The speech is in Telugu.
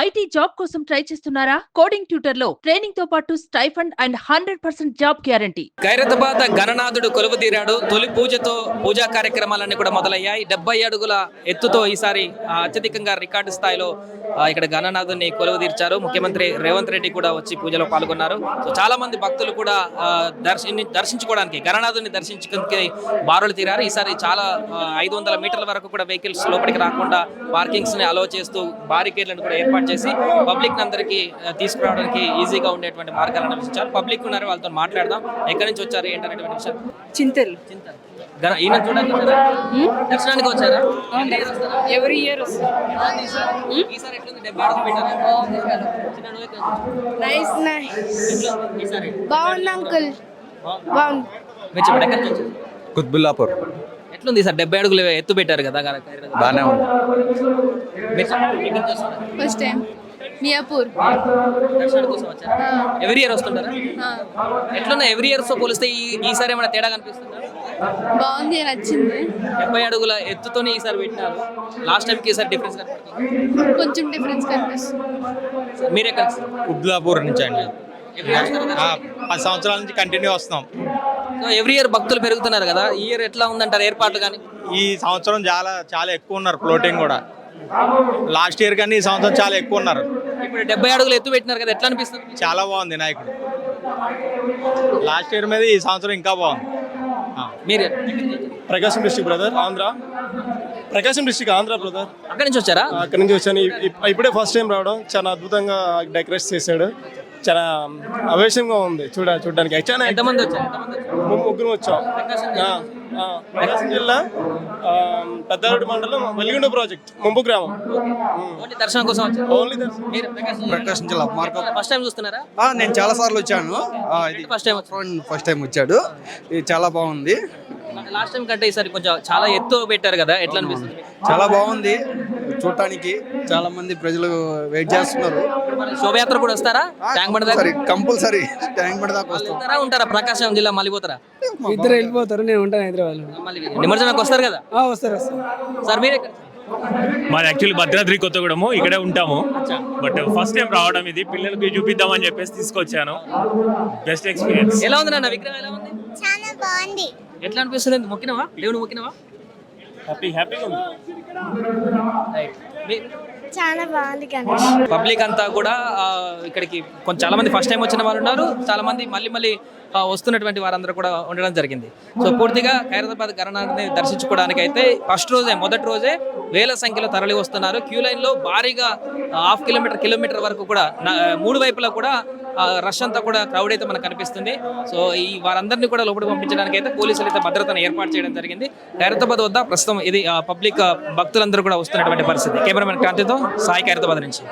ఐటీ జాబ్ కోసం ట్రై చేస్తున్నారా? కోడింగ్ ట్యూటర్ లో ట్రైనింగ్ తో పాటు stipend and 100% job guarantee. Khairatabad గణనాథుడు కొలువు తీరాడు. తొలి పూజతో పూజా కార్యక్రమాలన్నీ కూడా మొదలయ్యాయి. 70 అడుగుల ఎత్తుతో ఈసారి అత్యధికంగా రికార్డు స్థాయిలో ఇక్కడ గణనాథుని కొలువు తీర్చారు. ముఖ్యమంత్రి రేవంత్ రెడ్డి కూడా వచ్చి పూజలో పాల్గొన్నారు. సో చాలా మంది భక్తులు కూడా దర్శించుకోవడానికి గణనాథుని దర్శించుకోవడానికి బారులు తీరారు. ఈసారి చాలా 500 మీటర్ల వరకు కూడా వెహికల్స్ లోపలికి రాకుండా పార్కింగ్స్ ని అలో చేస్తూ బారికేడ్లను కూడా ఏర్పాటు చేసి పబ్లిక్ అందరికీ తీసుకురావడానికి ఈజీగా ఉండేటువంటి మార్గాలను అన్వేషించారు. పబ్లిక్ ఉన్నారు, వాళ్ళతో మాట్లాడదాం. ఎక్కడి నుంచి వచ్చారు ఏంటనేటువంటి విషయం. చింతల్ ఈయన చూడండి, దర్శనానికి వచ్చారా? ఎవరి ఇయర్ ఈసారి ఎట్లుంది? 70 అడుగులు పెట్టారా? నైస్ ఈసారి బాగుంది అంకుల్ బాగుంది. మీరు చెప్పండి, ఎక్కడి నుంచి వచ్చారు? కుత్బుల్లాపూర్. ఎట్లుంది సార్? 70 అడుగులు ఎత్తు పెట్టారు కదా. బాగానే ఉంది. మీరు చెప్పండి, ఎక్కడి నుంచి వస్తున్నారు? First time Miyapur. దర్శనానికి కోసం వచ్చారా? ఎవరి ఇయర్ వస్తుంటారా? ఎట్లున్నా ఎవ్రీ ఇయర్ తో పోలిస్తే ఈసారి ఏమైనా తేడా కనిపిస్తుందా? బాగుంది, నచ్చింది. 70 అడుగుల ఎత్తుతోనే ఈసారి పెట్టినారు. లాస్ట్ టైంకి ఈసారి డిఫరెన్స్ కనిపిస్తుంది. కొంచెం డిఫరెన్స్ కనిపిస్తుంది. మీరు ఎక్కడ? కుబ్లాపూర్ నుంచి అండి. Every year వస్తారా దర్శనం? 10 సంవత్సరాల నుంచి కంటిన్యూ వస్తున్నాం. సో ఎవ్రీ ఇయర్ భక్తులు పెరుగుతున్నారు కదా. ఈ ఇయర్ ఎట్లా ఉందంటారు ఏర్పాట్లు కానీ? ఈ సంవత్సరం చాలా ఎక్కువ ఉన్నారు. ఫ్లోటింగ్ కూడా లాస్ట్ ఇయర్ కానీ ఈ సంవత్సరం చాలా ఎక్కువ ఉన్నారు. ఇప్పుడు 70 అడుగులు ఎత్తు పెట్టినారు కదా, ఎట్లా అనిపిస్తుంది? చాలా బాగుంది నాయకుడు. లాస్ట్ ఇయర్ మీద ఈ సంవత్సరం ఇంకా బాగుంది. మీరు ప్రకాశం డిస్ట్రిక్ట్ బ్రదర్, ఆంధ్ర. ప్రకాశం డిస్ట్రిక్ట్ ఆంధ్ర బ్రదర్. అక్కడి నుంచి వచ్చారా? అక్కడి నుంచి వచ్చాను. ఇప్పుడే ఫస్ట్ టైం రావడం. చాలా అద్భుతంగా డెకరేట్ చేశాడు. చాలా ఆవేశంగా ఉంది చూడడానికి. ఎంతమంది వచ్చారు? ముగ్గురు వచ్చాం. ప్రకాశం జిల్లా పెద్దారెడ్డి మండలం వెలిగొండ ప్రాజెక్ట్ ముంపు గ్రామం. ఓన్లీ దర్శనం కోసం వచ్చారు? ఓన్లీ దర్శనం. మీరు ప్రకాశం జిల్లా ఫస్ట్ టైం చూస్తున్నారా? నేను చాలా సార్లు వచ్చాను. ఫస్ట్ టైం ఫస్ట్ టైం వచ్చాడు. ఇది చాలా బాగుంది. లాస్ట్ టైం కంటే ఈసారి కొంచెం చాలా ఎత్తు పెట్టారు కదా, ఎట్లా అనిపిస్తుంది? చాలా బాగుంది చూడటానికి. చాలా మంది ప్రజలు వెయిట్ చేస్తున్నారు. శోభయాత్ర కూడా వస్తారా? ట్యాంక్ బండ్ దాకా కంపల్సరీ ట్యాంక్ బండ్ దాకా వస్తాం. ఉంటారా? ప్రకాశం జిల్లా మళ్ళీ పోతారా? ఇద్దరు వెళ్ళిపోతారు, నేను ఉంటాను హైదరాబాద్. మళ్ళీ నిమజ్జనానికి వస్తారు కదా. వస్తారు. సార్ మీరు ఎక్కడ? మాది యాక్చువల్లీ భద్రాద్రి కొత్తగూడెము, ఇక్కడే ఉంటాము. బట్ ఫస్ట్ టైం రావడం, ఇది పిల్లలకి చూపిద్దామని చెప్పేసి తీసుకొచ్చాను. Best experience. ఎలా ఉంది నాన్న విగ్రహం? ఎలా ఉంది? చాలా బాగుంది. ఎట్లా అనిపిస్తుంది? మొక్కినవా? దేవుని మొక్కినవా? హ్యాపీగా ఉంది. చాలా బాగుంది గణేష్. పబ్లిక్ అంతా కూడా ఇక్కడికి చాలా మంది ఫస్ట్ టైం వచ్చిన వారు ఉన్నారు. చాలా మంది మళ్ళీ వస్తున్నటువంటి వారందరూ కూడా ఉండడం జరిగింది. సో పూర్తిగా ఖైరతాబాద్ గణనాథుని దర్శించుకోవడానికి అయితే మొదటి రోజే వేల సంఖ్యలో తరలి వస్తున్నారు. క్యూ లైన్ లో భారీగా హాఫ్ కిలోమీటర్ వరకు కూడా 3 వైపులా కూడా రష్ అంతా కూడా క్రౌడ్ అయితే మనకు కనిపిస్తుంది. సో ఈ వారందరినీ కూడా లోపలికి పంపించడానికి అయితే పోలీసులు అయితే భద్రతను ఏర్పాటు చేయడం జరిగింది. ఖైరతాబాద్ వద్ద ప్రస్తుతం ఇది పబ్లిక్ భక్తులందరూ కూడా వస్తున్నటువంటి పరిస్థితి. కెమెరామెన్ క్రాంతితో సాయి, ఖైరతాబాద్ నుంచి.